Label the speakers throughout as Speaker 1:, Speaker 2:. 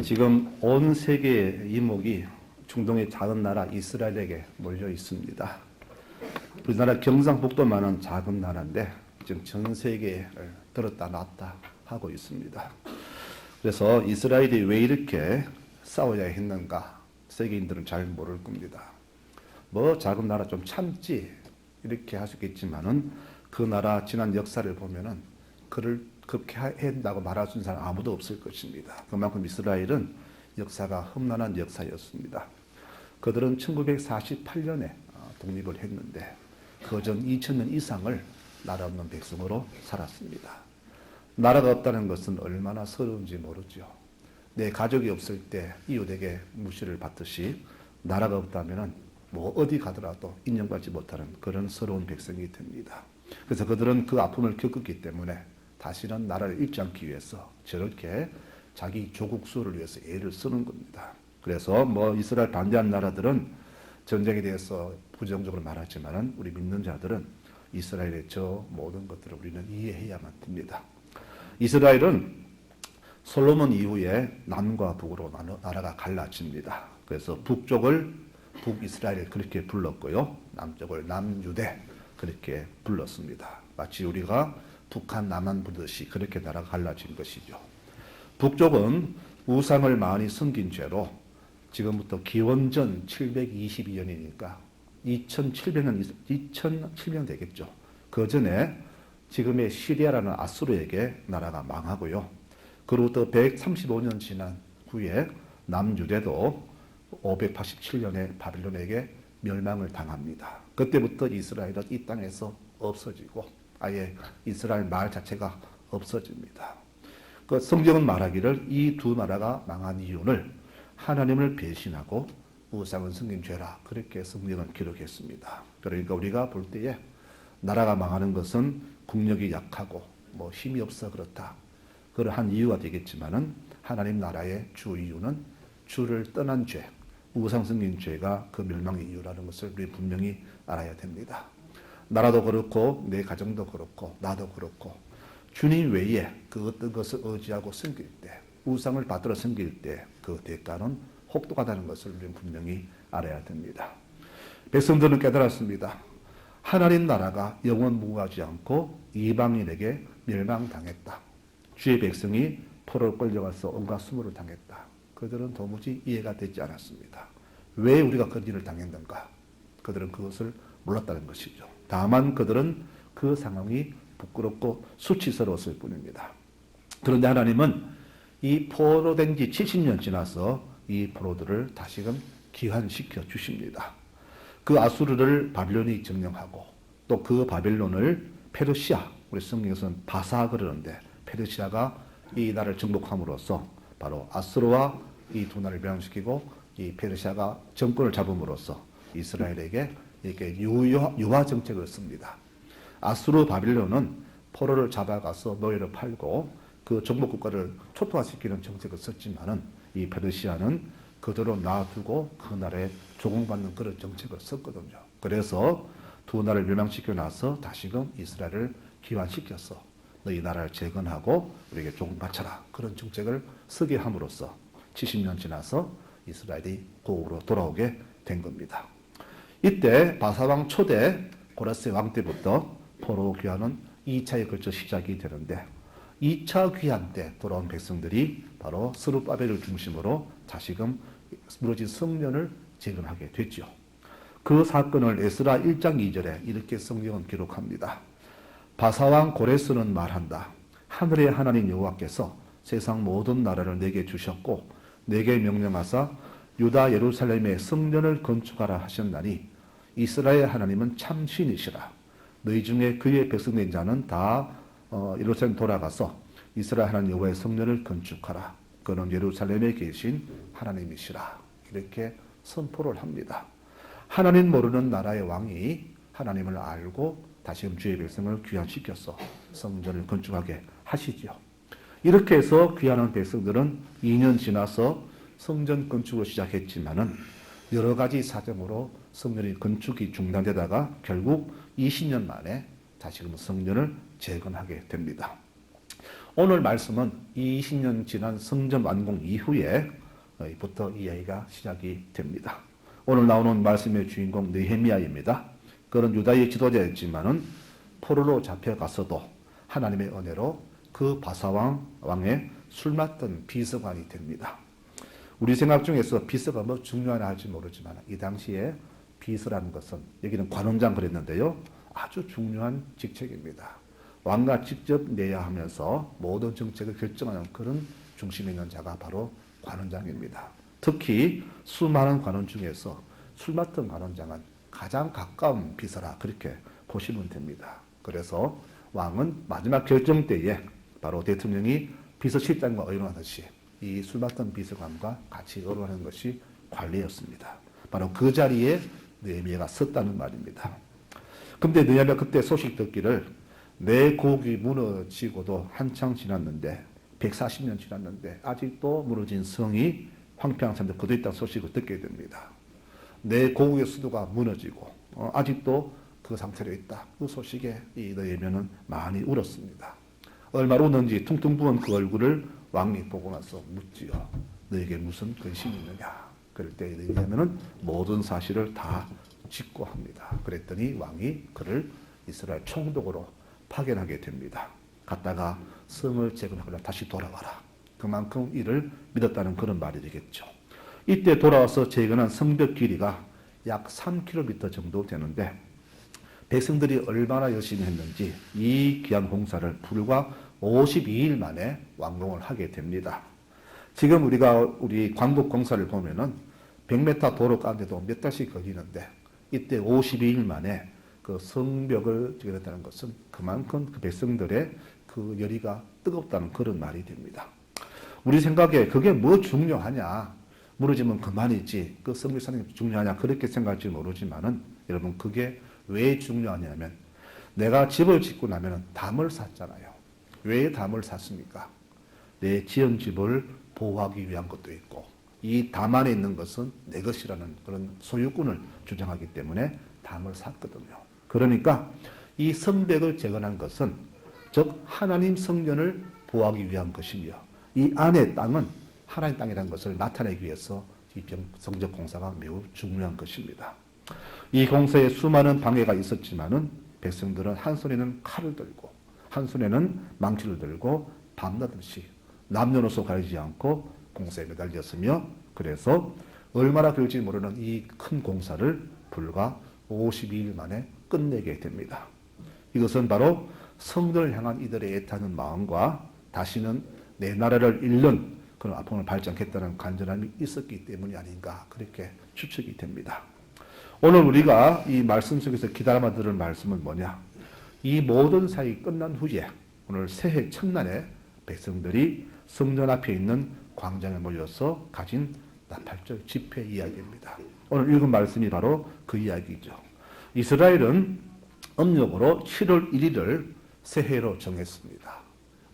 Speaker 1: 지금 온 세계의 이목이 중동의 작은 나라 이스라엘에게 몰려 있습니다. 우리나라 경상북도만은 작은 나라인데 지금 전 세계에 들었다 놨다 하고 있습니다. 그래서 이스라엘이 왜 이렇게 싸워야 했는가 세계인들은 잘 모를 겁니다. 뭐 작은 나라 좀 참지 이렇게 하시겠지만은 그 나라 지난 역사를 보면은 그렇게 한다고 말할 수 있는 사람 아무도 없을 것입니다. 그만큼 이스라엘은 역사가 험난한 역사였습니다. 그들은 1948년에 독립을 했는데 그전 2000년 이상을 나라 없는 백성으로 살았습니다. 나라가 없다는 것은 얼마나 서러운지 모르죠. 내 가족이 없을 때 이웃에게 무시를 받듯이 나라가 없다면 뭐 어디 가더라도 인정받지 못하는 그런 서러운 백성이 됩니다. 그래서 그들은 그 아픔을 겪었기 때문에 다시는 나라를 잃지 않기 위해서 저렇게 자기 조국 수호를 위해서 애를 쓰는 겁니다. 그래서 뭐 이스라엘 반대하는 나라들은 전쟁에 대해서 부정적으로 말하지만은 우리 믿는 자들은 이스라엘의 저 모든 것들을 우리는 이해해야만 됩니다. 이스라엘은 솔로몬 이후에 남과 북으로 나라가 갈라집니다. 그래서 북쪽을 북이스라엘 그렇게 불렀고요. 남쪽을 남유대 그렇게 불렀습니다. 마치 우리가 북한 남한 부르듯이 그렇게 나라가 갈라진 것이죠. 북쪽은 우상을 많이 섬긴 죄로 지금부터 기원전 722년이니까 2007년 되겠죠. 그 전에 지금의 시리아라는 아수르에게 나라가 망하고요. 그로부터 135년 지난 후에 남유대도 587년에 바빌론에게 멸망을 당합니다. 그때부터 이스라엘은 이 땅에서 없어지고 아예 이스라엘 말 자체가 없어집니다. 그 성경은 말하기를 이 두 나라가 망한 이유를 하나님을 배신하고 우상을 섬긴 죄라 그렇게 성경은 기록했습니다. 그러니까 우리가 볼 때에 나라가 망하는 것은 국력이 약하고 뭐 힘이 없어 그렇다. 그러한 이유가 되겠지만은 하나님 나라의 주 이유는 주를 떠난 죄, 우상 섬긴 죄가 그 멸망의 이유라는 것을 우리 분명히 알아야 됩니다. 나라도 그렇고 내 가정도 그렇고 나도 그렇고 주님 외에 그 어떤 것을 의지하고 섬길 때 우상을 받들어 섬길 때 그 대가는 혹독하다는 것을 우리는 분명히 알아야 됩니다. 백성들은 깨달았습니다. 하나님 나라가 영원무궁하지 않고 이방인에게 멸망당했다. 주의 백성이 포로로 끌려가서 온갖 수모를 당했다. 그들은 도무지 이해가 되지 않았습니다. 왜 우리가 그런 일을 당했는가? 그들은 그것을 몰랐다는 것이죠. 다만 그들은 그 상황이 부끄럽고 수치스러웠을 뿐입니다. 그런데 하나님은 이 포로된 지 70년 지나서 이 포로들을 다시금 귀환시켜 주십니다. 그 아수르를 바빌론이 점령하고 또 그 바빌론을 페르시아, 우리 성경에서는 바사 그러는데 페르시아가 이 나라를 정복함으로써 바로 아수르와 이 두 나라를 멸망시키고 이 페르시아가 정권을 잡음으로써 이스라엘에게 이렇게 유화 정책을 씁니다. 아수르 바빌론은 포로를 잡아가서 노예로 팔고 그 정복 국가를 초토화시키는 정책을 썼지만은 이 페르시아는 그대로 놔두고 그 나라에 조공받는 그런 정책을 썼거든요. 그래서 두 나라를 멸망시키고 나서 다시금 이스라엘을 기환시켜서 너희 나라를 재건하고 우리에게 조공 바쳐라 그런 정책을 쓰게 함으로써 70년 지나서 이스라엘이 고국으로 돌아오게 된 겁니다. 이때 바사왕 초대 고라스 왕 때부터 포로 귀환은 2차에 걸쳐 시작이 되는데 2차 귀환 때 돌아온 백성들이 바로 스룹바벨을 중심으로 다시금 무너진 성전을 재건하게 됐죠. 그 사건을 에스라 1장 2절에 이렇게 성경은 기록합니다. 바사왕 고레스는 말한다. 하늘의 하나님 여호와께서 세상 모든 나라를 내게 주셨고 내게 명령하사 유다 예루살렘의 성전을 건축하라 하셨나니 이스라엘 하나님은 참 신이시라. 너희 중에 그의 백성된 자는 다 예루살렘 돌아가서 이스라엘 하나님 여호와의 성전을 건축하라. 그는 예루살렘에 계신 하나님이시라. 이렇게 선포를 합니다. 하나님 모르는 나라의 왕이 하나님을 알고 다시금 주의 백성을 귀환시켜서 성전을 건축하게 하시죠. 이렇게 해서 귀환한 백성들은 2년 지나서 성전 건축을 시작했지만은 여러 가지 사정으로 성전의 건축이 중단되다가 결국 20년 만에 다시금 성전을 재건하게 됩니다. 오늘 말씀은 20년 지난 성전 완공 이후에부터 이야기가 시작이 됩니다. 오늘 나오는 말씀의 주인공 느헤미야입니다. 그런 유다의 지도자였지만은 포로로 잡혀가서도 하나님의 은혜로 그 바사왕의 술 맡던 비서관이 됩니다. 우리 생각 중에서 비서가 뭐 중요하나 할지 모르지만 이 당시에 비서라는 것은 여기는 관원장 그랬는데요. 아주 중요한 직책입니다. 왕과 직접 내야 하면서 모든 정책을 결정하는 그런 중심에 있는 자가 바로 관원장입니다. 특히 수많은 관원 중에서 술 맡은 관원장은 가장 가까운 비서라 그렇게 보시면 됩니다. 그래서 왕은 마지막 결정 때에 바로 대통령이 비서실장과 의논하듯이 이 술 맡은 비서관과 같이 의논하는 것이 관례였습니다. 바로 그 자리에 느헤미야가 섰다는 말입니다. 근데 느헤미야가 그때 소식 듣기를 내 곡이 무너지고도 한창 지났는데 140년 지났는데 아직도 무너진 성이 황폐한 상태에 거두어 있다는 소식을 듣게 됩니다. 내 고국의 수도가 무너지고 아직도 그 상태로 있다. 그 소식에 이 느헤미야는 많이 울었습니다. 얼마나 울었는지 퉁퉁 부은 그 얼굴을 왕이 보고 나서 묻지요. 너에게 무슨 근심이 있느냐. 그럴 때 느헤미야는 모든 사실을 다 직고합니다. 그랬더니 왕이 그를 이스라엘 총독으로 파견하게 됩니다. 갔다가 성을 재건하고 다시 돌아와라. 그만큼 이를 믿었다는 그런 말이 되겠죠. 이때 돌아와서 재건한 성벽 길이가 약 3km 정도 되는데 백성들이 얼마나 열심히 했는지 이 귀한 공사를 불과 52일 만에 완공을 하게 됩니다. 지금 우리 광복 공사를 보면은 100m 도로 가는데도 몇 달씩 걸리는데 이때 52일 만에 그 성벽을 지어냈다는 것은 그만큼 그 백성들의 그 열의가 뜨겁다는 그런 말이 됩니다. 우리 생각에 그게 뭐 중요하냐? 무너지면 그만이지. 그 성벽 사는 게 중요하냐? 그렇게 생각할지 모르지만은 여러분 그게 왜 중요하냐면 내가 집을 짓고 나면은 담을 샀잖아요. 왜 담을 샀습니까? 내 지은 집을 보호하기 위한 것도 있고 이 담 안에 있는 것은 내 것이라는 그런 소유권을 주장하기 때문에 담을 샀거든요. 그러니까 이 성벽을 재건한 것은 즉 하나님 성전을 보호하기 위한 것이며 이 안의 땅은 하나님 땅이라는 것을 나타내기 위해서 이 성전 공사가 매우 중요한 것입니다. 이 공사에 수많은 방해가 있었지만은 백성들은 한 손에는 칼을 들고 한 손에는 망치를 들고 밤낮없이 남녀노소 가리지 않고 공사에 매달렸으며 그래서 얼마나 걸릴지 모르는 이 큰 공사를 불과 52일 만에 끝내게 됩니다. 이것은 바로 성전을 향한 이들의 애타는 마음과 다시는 내 나라를 잃는 그런 아픔을 밟지 않겠다는 간절함이 있었기 때문이 아닌가 그렇게 추측이 됩니다. 오늘 우리가 이 말씀 속에서 기다려 들을 말씀은 뭐냐? 이 모든 사역이 끝난 후에 오늘 새해 첫날에 백성들이 성전 앞에 있는 광장에 몰려서 가진 나팔절 집회 이야기입니다. 오늘 읽은 말씀이 바로 그 이야기죠. 이스라엘은 음력으로 7월 1일을 새해로 정했습니다.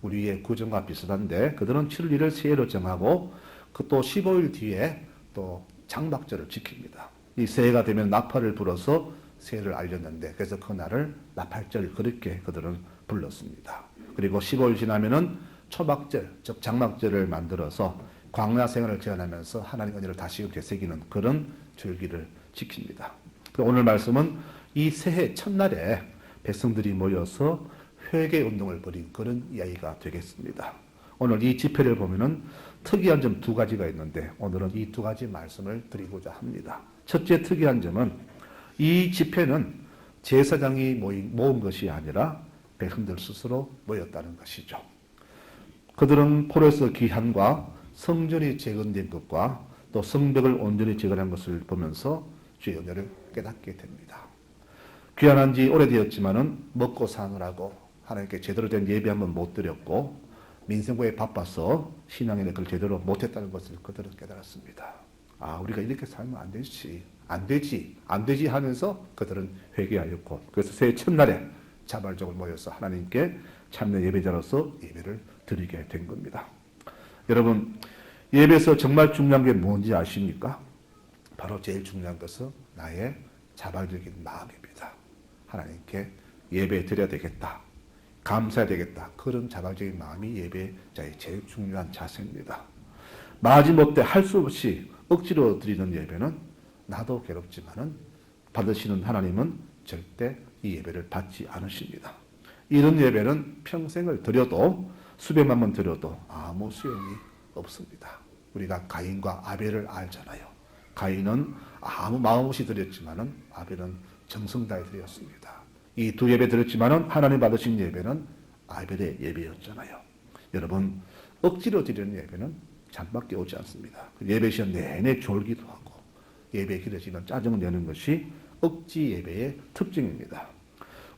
Speaker 1: 우리의 구정과 비슷한데 그들은 7월 1일 새해로 정하고 그 또 15일 뒤에 또 장막절을 지킵니다. 이 새해가 되면 나팔을 불어서 새해를 알렸는데 그래서 그날을 나팔절 그렇게 그들은 불렀습니다. 그리고 15일 지나면은 초막절, 즉 장막절을 만들어서 광야 생활을 제한하면서 하나님 은혜를 다시 되새기는 그런 절기를 지킵니다. 오늘 말씀은 이 새해 첫날에 백성들이 모여서 회개 운동을 벌인 그런 이야기가 되겠습니다. 오늘 이 집회를 보면은 특이한 점 두 가지가 있는데 오늘은 이 두 가지 말씀을 드리고자 합니다. 첫째 특이한 점은 이 집회는 제사장이 모은 것이 아니라 백성들 스스로 모였다는 것이죠. 그들은 포로에서 귀환과 성전이 재건된 것과 또 성벽을 온전히 재건한 것을 보면서 주의 은혜를 깨닫게 됩니다. 귀환한 지 오래되었지만은 먹고 사느라고 하나님께 제대로 된 예배 한번 못 드렸고 민생고에 바빠서 신앙의 그걸 제대로 못했다는 것을 그들은 깨달았습니다. 아, 우리가 이렇게 살면 안 되지 하면서 그들은 회개하였고 그래서 새해 첫날에 자발적으로 모여서 하나님께 참여 예배자로서 예배를 드리게 된 겁니다. 여러분, 예배에서 정말 중요한 게 뭔지 아십니까? 바로 제일 중요한 것은 나의 자발적인 마음입니다. 하나님께 예배 드려야 되겠다. 감사해야 되겠다. 그런 자발적인 마음이 예배자의 제일 중요한 자세입니다. 마지못해 할 수 없이 억지로 드리는 예배는 나도 괴롭지만은 받으시는 하나님은 절대 이 예배를 받지 않으십니다. 이런 예배는 평생을 드려도 수백만 번 드려도 아무 소용이 없습니다. 우리가 가인과 아벨을 알잖아요. 가인은 아무 마음 없이 드렸지만은 아벨은 정성 다해 드렸습니다. 이 두 예배 드렸지만은 하나님 받으신 예배는 아벨의 예배였잖아요. 여러분, 억지로 드리는 예배는 잠밖에 오지 않습니다. 예배 시간 내내 졸기도 하고 예배 길어지면 짜증을 내는 것이 억지 예배의 특징입니다.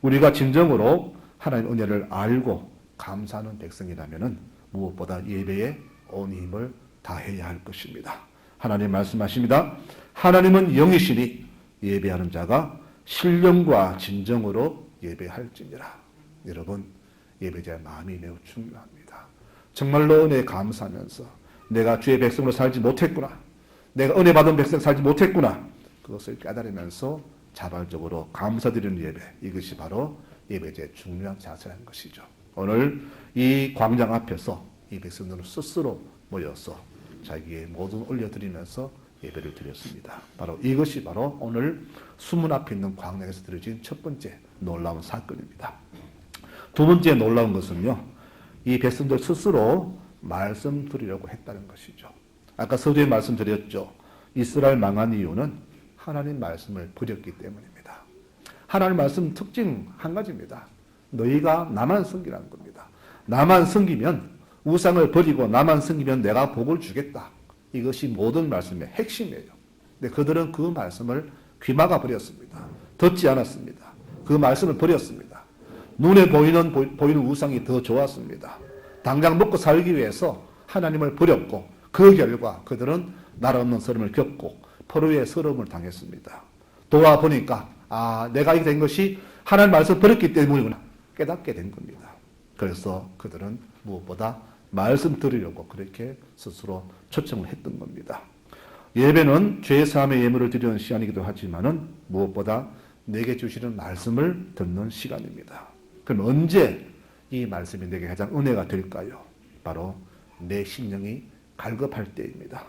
Speaker 1: 우리가 진정으로 하나님의 은혜를 알고 감사하는 백성이라면 무엇보다 예배에 온 힘을 다해야 할 것입니다. 하나님 말씀하십니다. 하나님은 영이시니 예배하는 자가 신령과 진정으로 예배할지니라. 여러분, 예배자의 마음이 매우 중요합니다. 정말로 은혜에 감사하면서 내가 주의 백성으로 살지 못했구나. 내가 은혜 받은 백성 살지 못했구나. 그것을 깨달으면서 자발적으로 감사드리는 예배. 이것이 바로 예배자의 중요한 자세라는 것이죠. 오늘 이 광장 앞에서 이 백성들은 스스로 모여서 자기의 모든 올려드리면서 예배를 드렸습니다. 바로 이것이 바로 오늘 수문 앞에 있는 광장에서 드려진 첫 번째 놀라운 사건입니다. 두 번째 놀라운 것은요, 이 백성들 스스로 말씀드리려고 했다는 것이죠. 아까 서두에 말씀드렸죠. 이스라엘 망한 이유는 하나님 말씀을 버렸기 때문입니다. 하나님 말씀 특징 한 가지입니다. 너희가 나만 섬기라는 겁니다. 나만 섬기면 우상을 버리고 나만 섬기면 내가 복을 주겠다. 이것이 모든 말씀의 핵심이에요. 근데 그들은 그 말씀을 귀마가 버렸습니다. 듣지 않았습니다. 그 말씀을 버렸습니다. 눈에 보이는 우상이 더 좋았습니다. 당장 먹고 살기 위해서 하나님을 버렸고 그 결과 그들은 나라 없는 서름을 겪고 포로의 서름을 당했습니다. 도와보니까 내가 이렇게 된 것이 하나님 말씀을 버렸기 때문이구나 깨닫게 된 겁니다. 그래서 그들은 무엇보다 말씀 들으려고 그렇게 스스로 초청을 했던 겁니다. 예배는 죄사함의 예물을 드리는 시간이기도 하지만은 무엇보다 내게 주시는 말씀을 듣는 시간입니다. 그럼 언제 이 말씀이 내게 가장 은혜가 될까요? 바로 내 심령이 갈급할 때입니다.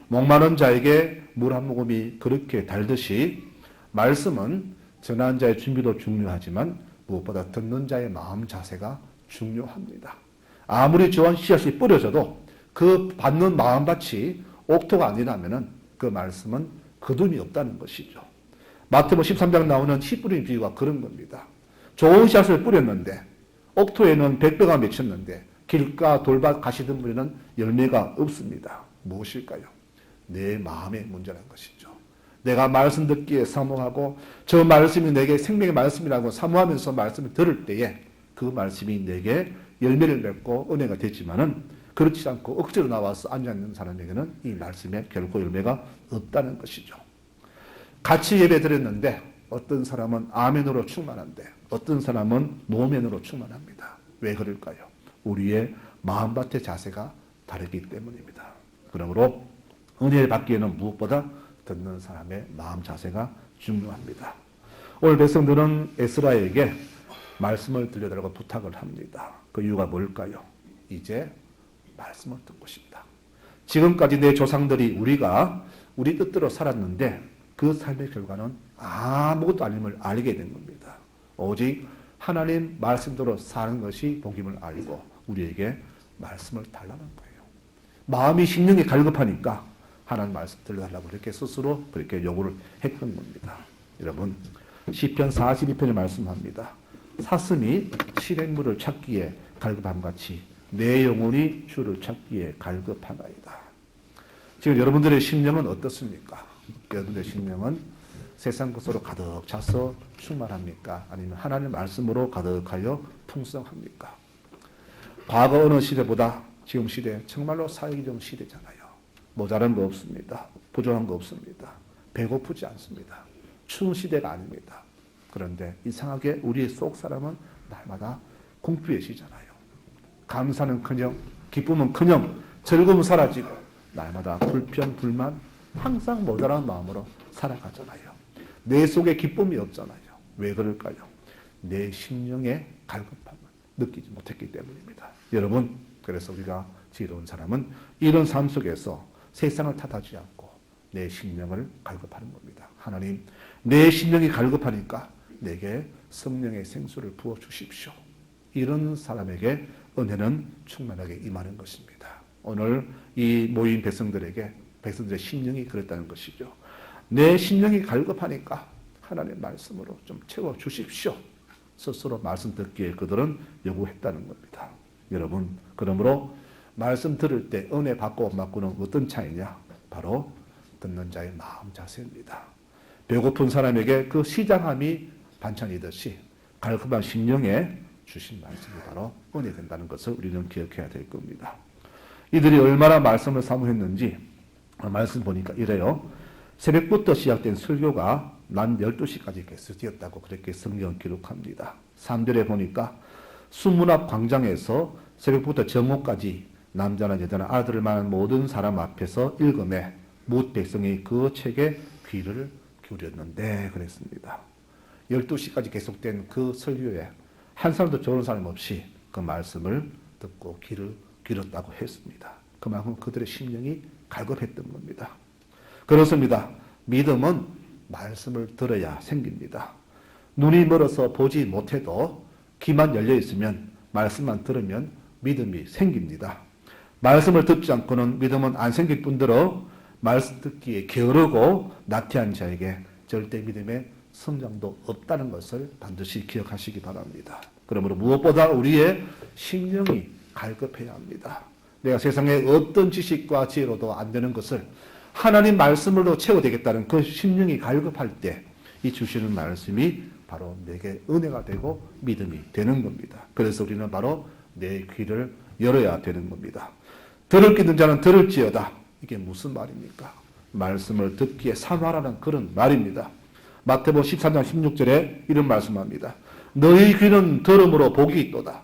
Speaker 1: 목마른 자에게 물 한 모금이 그렇게 달듯이 말씀은 전하는 자의 준비도 중요하지만 무엇보다 듣는 자의 마음 자세가 중요합니다. 아무리 좋은 씨앗이 뿌려져도 그 받는 마음밭이 옥토가 아니라면 그 말씀은 거둠이 없다는 것이죠. 마태복음 13장 나오는 씨 뿌린 비유가 그런 겁니다. 좋은 씨앗을 뿌렸는데 옥토에는 백배가 맺혔는데 길가 돌밭 가시덤불에는 열매가 없습니다. 무엇일까요? 내 마음의 문제라는 것이죠. 내가 말씀 듣기에 사모하고 저 말씀이 내게 생명의 말씀이라고 사모하면서 말씀을 들을 때에 그 말씀이 내게 열매를 맺고 은혜가 되지만은 그렇지 않고 억지로 나와서 앉아있는 사람에게는 이 말씀에 결코 열매가 없다는 것이죠. 같이 예배 드렸는데 어떤 사람은 아멘으로 충만한데 어떤 사람은 노멘으로 충만합니다. 왜 그럴까요? 우리의 마음밭의 자세가 다르기 때문입니다. 그러므로 은혜를 받기에는 무엇보다 듣는 사람의 마음 자세가 중요합니다. 오늘 백성들은 에스라에게 말씀을 들려달라고 부탁을 합니다. 그 이유가 뭘까요? 이제 말씀을 듣고 싶다. 지금까지 내 조상들이 우리가 우리 뜻대로 살았는데 그 삶의 결과는 아무것도 아님을 알게 된 겁니다. 오직 하나님 말씀대로 사는 것이 복임을 알고 우리에게 말씀을 달라는 거예요. 마음이 심령이 갈급하니까 하나님 말씀 들려달라고 이렇게 스스로 그렇게 요구를 했던 겁니다. 여러분, 시편 42편에 말씀합니다. 사슴이 실행물을 찾기에 갈급함 같이 내 영혼이 주를 찾기에 갈급하나이다. 지금 여러분들의 심령은 어떻습니까? 여러분들의 심령은 세상 것으로 가득 차서 충만합니까? 아니면 하나님의 말씀으로 가득하여 풍성합니까? 과거 어느 시대보다 지금 시대 정말로 살기 좋은 시대잖아요. 모자란 거 없습니다. 부족한 거 없습니다. 배고프지 않습니다. 추운 시대가 아닙니다. 그런데 이상하게 우리의 속 사람은 날마다 공포해지잖아요. 감사는커녕 기쁨은커녕 즐거움은 사라지고 날마다 불편, 불만, 항상 모자란 마음으로 살아가잖아요. 내 속에 기쁨이 없잖아요. 왜 그럴까요? 내 심령의 갈급함은 느끼지 못했기 때문입니다. 여러분, 그래서 우리가 지혜로운 사람은 이런 삶 속에서 세상을 탓하지 않고 내 심령을 갈급하는 겁니다. 하나님, 내 심령이 갈급하니까 내게 성령의 생수를 부어주십시오. 이런 사람에게 은혜는 충만하게 임하는 것입니다. 오늘 이 모인 백성들의 심령이 그랬다는 것이죠. 내 심령이 갈급하니까 하나님의 말씀으로 좀 채워주십시오. 스스로 말씀 듣기에 그들은 요구했다는 겁니다. 여러분, 그러므로 말씀 들을 때 은혜 받고 받고는 어떤 차이냐? 바로 듣는 자의 마음 자세입니다. 배고픈 사람에게 그 시장함이 반찬이듯이 갈급한 심령에 주신 말씀이 바로 은혜 된다는 것을 우리는 기억해야 될 겁니다. 이들이 얼마나 말씀을 사모했는지 말씀 보니까 이래요. 새벽부터 시작된 설교가 낮 12시까지 계속되었다고 그렇게 성경 기록합니다. 3절에 보니까 수문 앞 광장에서 새벽부터 정오까지 남자나 여자나 아들을 낳은 모든 사람 앞에서 읽음에 뭇 백성이 그 책에 귀를 기울였는데 그랬습니다. 12시까지 계속된 그 설교에 한 사람도 좋은 사람 없이 그 말씀을 듣고 귀를 기울였다고 했습니다. 그만큼 그들의 심령이 갈급했던 겁니다. 그렇습니다. 믿음은 말씀을 들어야 생깁니다. 눈이 멀어서 보지 못해도 귀만 열려 있으면 말씀만 들으면 믿음이 생깁니다. 말씀을 듣지 않고는 믿음은 안 생길 뿐더러 말씀 듣기에 게으르고 나태한 자에게 절대 믿음의 성장도 없다는 것을 반드시 기억하시기 바랍니다. 그러므로 무엇보다 우리의 심령이 갈급해야 합니다. 내가 세상에 어떤 지식과 지혜로도 안 되는 것을 하나님 말씀으로 채워되겠다는 그 심령이 갈급할 때 이 주시는 말씀이 바로 내게 은혜가 되고 믿음이 되는 겁니다. 그래서 우리는 바로 내 귀를 열어야 되는 겁니다. 들을 끼는 자는 들을지어다. 이게 무슨 말입니까? 말씀을 듣기에 사모하라는 그런 말입니다. 마태복음 13장 16절에 이런 말씀합니다. 너희 귀는 들음으로 복이 있도다.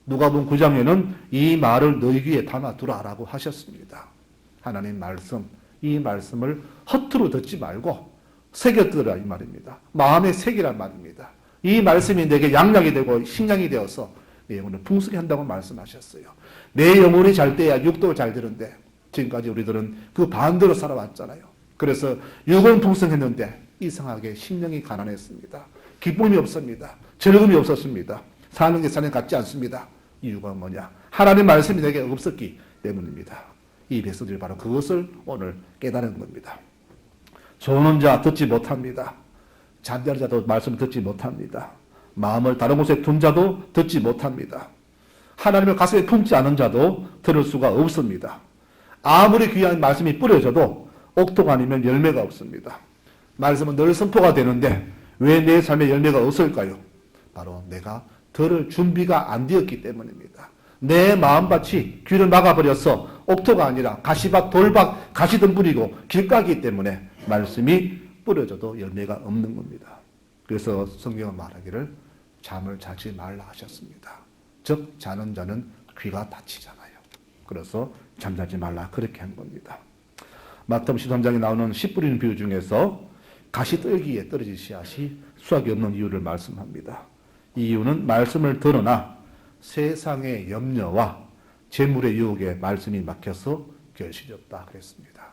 Speaker 1: 누가복음 9장에는 이 말을 너희 귀에 담아두라라고 하셨습니다. 하나님 말씀, 이 말씀을 허투루 듣지 말고 새겨들으라 이 말입니다. 마음에 새기란 말입니다. 이 말씀이 내게 양약이 되고 식량이 되어서 내 영혼을 풍성히 한다고 말씀하셨어요. 내 영혼이 잘 돼야 육도 잘 되는데 지금까지 우리들은 그 반대로 살아왔잖아요. 그래서 육은 풍성했는데 이상하게 심령이 가난했습니다. 기쁨이 없습니다. 즐거움이 없었습니다. 사는 게 사는 같지 않습니다. 이유가 뭐냐? 하나님 말씀이 내게 없었기 때문입니다. 이 백성들이 바로 그것을 오늘 깨달은 겁니다. 조는 자 듣지 못합니다. 잠자는 자도 말씀을 듣지 못합니다. 마음을 다른 곳에 둔 자도 듣지 못합니다. 하나님을 가슴에 품지 않은 자도 들을 수가 없습니다. 아무리 귀한 말씀이 뿌려져도 옥토가 아니면 열매가 없습니다. 말씀은 늘 선포가 되는데 왜 내 삶에 열매가 없을까요? 바로 내가 들을 준비가 안 되었기 때문입니다. 내 마음밭이 귀를 막아버려서 옥토가 아니라 가시밭, 돌밭, 가시덤불이고 길가기 때문에 말씀이 뿌려져도 열매가 없는 겁니다. 그래서 성경은 말하기를 잠을 자지 말라 하셨습니다. 즉 자는 자는 귀가 다치잖아요. 그래서 잠자지 말라 그렇게 한 겁니다. 마태복음 13장에 나오는 씨 뿌리는 비유 중에서 가시떨기에 떨어진 씨앗이 수확이 없는 이유를 말씀합니다. 이 이유는 말씀을 들으나 세상의 염려와 재물의 유혹에 말씀이 막혀서 결실이 없다 그랬습니다.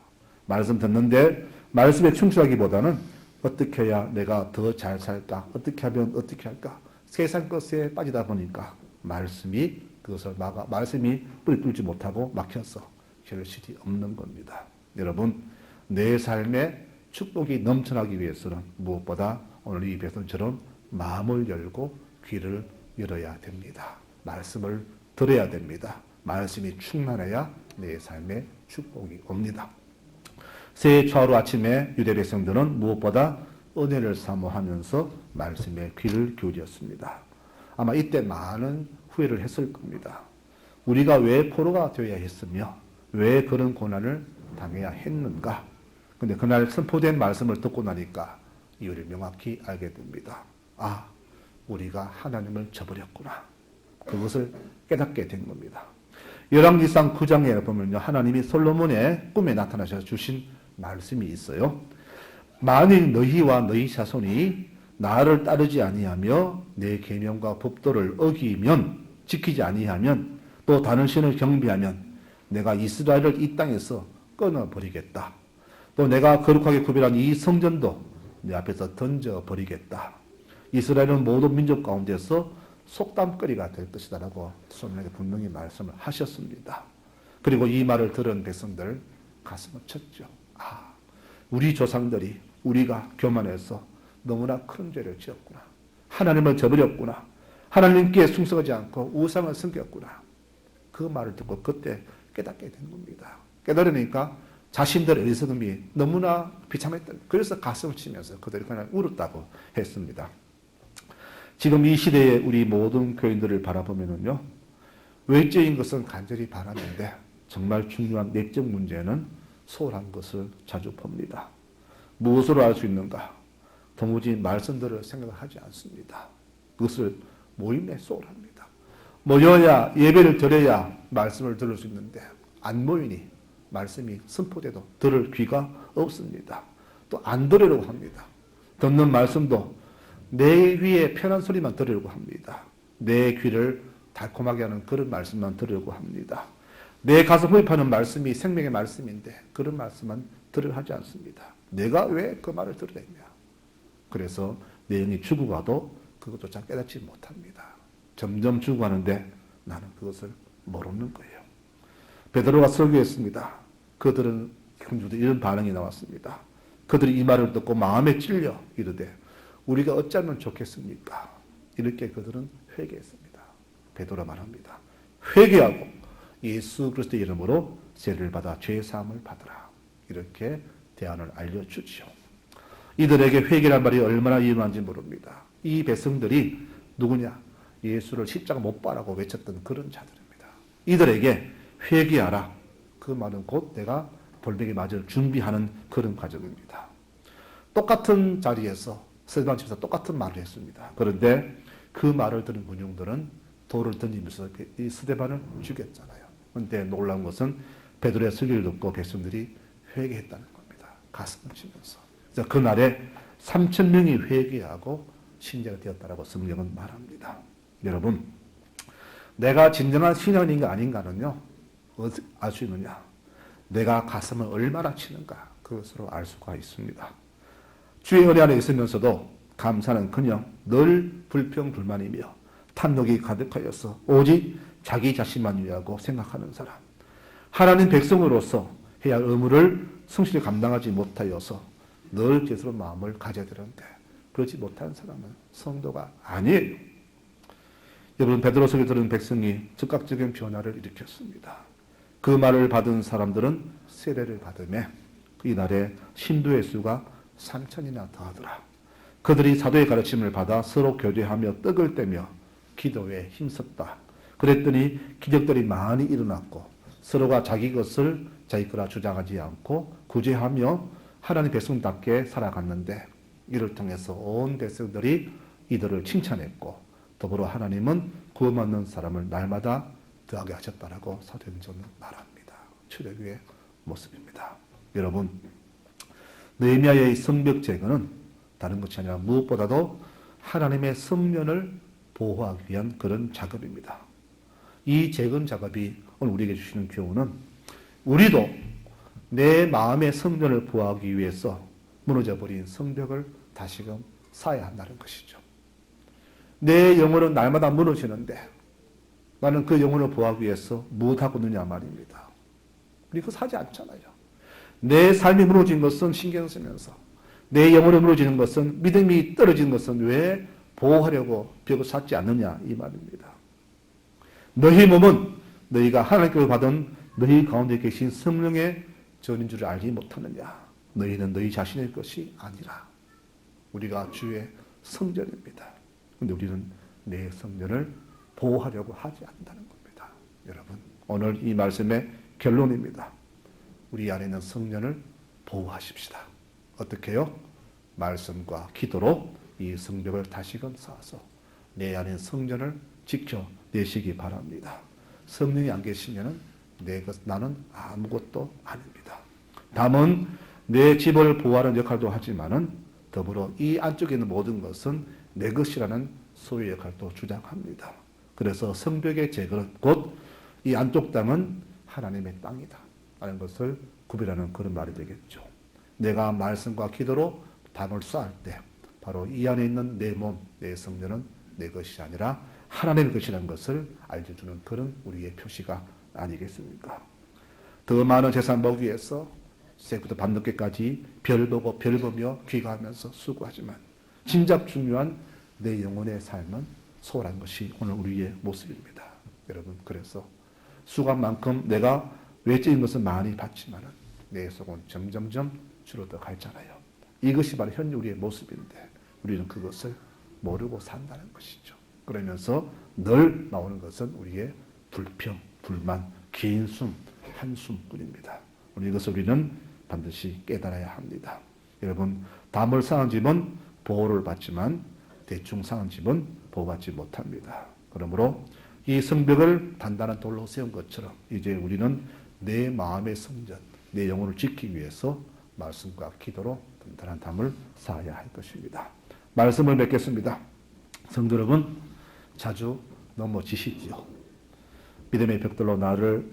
Speaker 1: 말씀 듣는데 말씀에 충실하기보다는 어떻게 해야 내가 더 잘 살까? 어떻게 하면 어떻게 할까? 세상 것에 빠지다 보니까 말씀이 그것을 말씀이 뿌리 뚫지 못하고 막혀서 결실이 없는 겁니다. 여러분, 내 삶에 축복이 넘쳐나기 위해서는 무엇보다 오늘 이 백성처럼 마음을 열고 귀를 열어야 됩니다. 말씀을 들어야 됩니다. 말씀이 충만해야 내 삶에 축복이 옵니다. 새해 초하루 아침에 유대 백성들은 무엇보다 은혜를 사모하면서 말씀에 귀를 기울였습니다. 아마 이때 많은 후회를 했을 겁니다. 우리가 왜 포로가 되어야 했으며 왜 그런 고난을 당해야 했는가? 근데 그날 선포된 말씀을 듣고 나니까 이유를 명확히 알게 됩니다. 아, 우리가 하나님을 저버렸구나. 그것을 깨닫게 된 겁니다. 열왕기상 9장에 보면요, 하나님이 솔로몬의 꿈에 나타나셔서 주신 말씀이 있어요. 만일 너희와 너희 자손이 나를 따르지 아니하며 내 계명과 법도를 어기면 지키지 아니하면 또 다른 신을 경배하면 내가 이스라엘을 이 땅에서 끊어버리겠다. 또 내가 거룩하게 구별한 이 성전도 내 앞에서 던져버리겠다. 이스라엘은 모든 민족 가운데서 속담거리가 될 것이다라고 솔로몬에게 분명히 말씀을 하셨습니다. 그리고 이 말을 들은 백성들 가슴을 쳤죠. 아, 우리 조상들이 우리가 교만해서 너무나 큰 죄를 지었구나. 하나님을 저버렸구나. 하나님께 충성하지 않고 우상을 섬겼구나. 그 말을 듣고 그때 깨닫게 된 겁니다. 깨달으니까 자신들의 어리석음이 너무나 비참했던, 그래서 가슴을 치면서 그들이 그냥 울었다고 했습니다. 지금 이 시대에 우리 모든 교인들을 바라보면요, 외적인 것은 간절히 바라는데 정말 중요한 내적 문제는 소홀한 것을 자주 봅니다. 무엇으로 알 수 있는가? 도무지 말씀들을 생각하지 않습니다. 그것을 모임에 소홀합니다. 모여야 예배를 드려야 말씀을 들을 수 있는데 안 모이니 말씀이 선포돼도 들을 귀가 없습니다. 또 안 들으려고 합니다. 듣는 말씀도 내 귀에 편한 소리만 들으려고 합니다. 내 귀를 달콤하게 하는 그런 말씀만 들으려고 합니다. 내 가슴 흡입하는 말씀이 생명의 말씀인데 그런 말씀은 들으려 하지 않습니다. 내가 왜 그 말을 들어야 했냐. 그래서 내 영이 죽어가도 그것조차 깨닫지 못합니다. 점점 죽어가는데 나는 그것을 모르는 거예요. 베드로가 설교했습니다. 그들은 형제들 이런 반응이 나왔습니다. 그들이 이 말을 듣고 마음에 찔려 이르되 우리가 어찌하면 좋겠습니까? 이렇게 그들은 회개했습니다. 베드로가 말합니다. 회개하고 예수 그리스도의 이름으로 죄를 받아 죄 사함을 받으라. 이렇게 대안을 알려주죠. 이들에게 회개란 말이 얼마나 위험한지 모릅니다. 이 백성들이 누구냐? 예수를 십자가 못 박으라고 외쳤던 그런 자들입니다. 이들에게 회개하라. 그 말은 곧 내가 돌베개 맞을 준비하는 그런 과정입니다. 똑같은 자리에서 스데반 집에서 똑같은 말을 했습니다. 그런데 그 말을 들은 군용들은 돌을 던지면서 이 스데반을 죽였잖아요. 그런데 놀라운 것은 베드로의 설교를 듣고 백성들이 회개했다는 겁니다. 가슴을 치면서. 그래서 그날에 3,000명이 회개하고 신자가 되었다라고 성경은 말합니다. 여러분, 내가 진정한 신앙인가 아닌가는요, 알 수 있느냐? 내가 가슴을 얼마나 치는가, 그것으로 알 수가 있습니다. 주의 은혜 안에 있으면서도 감사는 그냥 늘 불평불만이며 탐욕이 가득하여서 오직 자기 자신만 위하고 생각하는 사람. 하나님 백성으로서 해야 할 의무를 성실히 감당하지 못하여서 늘 죄스러운 마음을 가져야 되는데 그렇지 못한 사람은 성도가 아니에요. 여러분, 베드로 설교 들은 백성이 즉각적인 변화를 일으켰습니다. 그 말을 받은 사람들은 세례를 받으며 이날에 신도의 수가 3,000이나 더하더라. 그들이 사도의 가르침을 받아 서로 교제하며 떡을 떼며 기도에 힘썼다. 그랬더니 기적들이 많이 일어났고 서로가 자기 것을 자기 거라 주장하지 않고 구제하며 하나님 백성답게 살아갔는데 이를 통해서 온 백성들이 이들을 칭찬했고 더불어 하나님은 구원받는 사람을 날마다 더하게 하셨다라고 사도행전은 말합니다. 출애굽의 모습입니다. 여러분, 느헤미야의 성벽 재건은 다른 것이 아니라 무엇보다도 하나님의 성전을 보호하기 위한 그런 작업입니다. 이 재건 작업이 오늘 우리에게 주시는 교훈은 우리도 내 마음의 성전을 보호하기 위해서 무너져버린 성벽을 다시금 쌓아야 한다는 것이죠. 내 영혼은 날마다 무너지는데 나는 그 영혼을 보호하기 위해서 무엇하고 있느냐 말입니다. 우리 그거 사지 않잖아요. 내 삶이 무너진 것은 신경 쓰면서 내 영혼이 무너지는 것은 믿음이 떨어지는 것은 왜 보호하려고 벽을 쌓지 않느냐 이 말입니다. 너희 몸은 너희가 하나님께서 받은 너희 가운데 계신 성령의 전인 줄 알지 못하느냐. 너희는 너희 자신의 것이 아니라 우리가 주의 성전입니다. 그런데 우리는 내 성전을 보호하려고 하지 않는다는 겁니다. 여러분, 오늘 이 말씀의 결론입니다. 우리 안에 있는 성전을 보호하십시다. 어떻게 해요? 말씀과 기도로 이 성벽을 다시금 쌓아서 내 안에 성전을 지켜내시기 바랍니다. 성령이 안 계시면 나는 아무것도 아닙니다. 다만 내 집을 보호하는 역할도 하지만은 더불어 이 안쪽에 있는 모든 것은 내 것이라는 소유의 역할도 주장합니다. 그래서 성벽의 제거는 곧 이 안쪽 땅은 하나님의 땅이다 라는 것을 구별하는 그런 말이 되겠죠. 내가 말씀과 기도로 담을 쌓을 때 바로 이 안에 있는 내 몸, 내 성전은 내 것이 아니라 하나님의 것이라는 것을 알려주는 그런 우리의 표시가 아니겠습니까? 더 많은 재산 모으기 위해서 새부터 밤늦게까지 별 보고 별 보며 귀가하면서 수고하지만 진작 중요한 내 영혼의 삶은 소홀한 것이 오늘 우리의 모습입니다. 여러분, 그래서 수고한 만큼 내가 외적인 것은 많이 받지만 내 속은 점점점 줄어들어 가잖아요. 이것이 바로 현 우리의 모습인데 우리는 그것을 모르고 산다는 것이죠. 그러면서 늘 나오는 것은 우리의 불평, 불만, 긴 숨, 한숨뿐입니다. 이것을 우리는 반드시 깨달아야 합니다. 여러분, 담을 쌓은 집은 보호를 받지만 대충 쌓은 집은 보호받지 못합니다. 그러므로 이 성벽을 단단한 돌로 세운 것처럼 이제 우리는 내 마음의 성전, 내 영혼을 지키기 위해서 말씀과 기도로 단단한 담을 쌓아야 할 것입니다. 말씀을 맺겠습니다. 성도 여러분, 자주 넘어지시지요. 믿음의 벽돌로 나를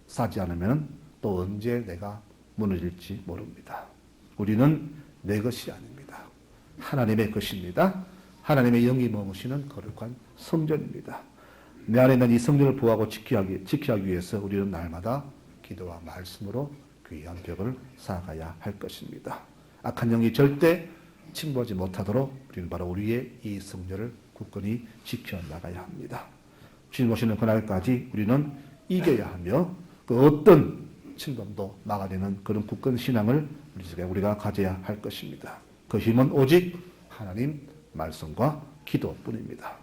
Speaker 1: 싸지 않으면 또 언제 내가 무너질지 모릅니다. 우리는 내 것이 아닙니다. 하나님의 것입니다. 하나님의 영이 머무시는 거룩한 성전입니다. 내 안에 있는 이 성전을 보호하고 지키기 위해서 우리는 날마다 기도와 말씀으로 귀한 벽을 쌓아가야 할 것입니다. 악한 영이 절대 침범하지 못하도록 우리는 바로 우리의 이 성전을 굳건히 지켜나가야 합니다. 주님 오시는 그날까지 우리는 이겨야 하며 그 어떤 침범도 막아내는 그런 굳건 신앙을 우리가 가져야 할 것입니다. 그 힘은 오직 하나님 말씀과 기도뿐입니다.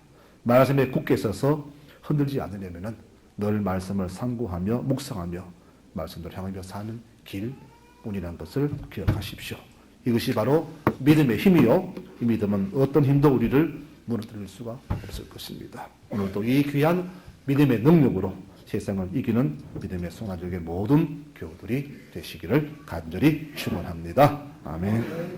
Speaker 1: 말씀에 굳게 서서 흔들지 않으려면 늘 말씀을 상고하며 묵상하며 말씀을 향하며 사는 길뿐이라는 것을 기억하십시오. 이것이 바로 믿음의 힘이요. 이 믿음은 어떤 힘도 우리를 무너뜨릴 수가 없을 것입니다. 오늘도 이 귀한 믿음의 능력으로 세상을 이기는 믿음의 송아지의 모든 교우들이 되시기를 간절히 축원합니다. 아멘.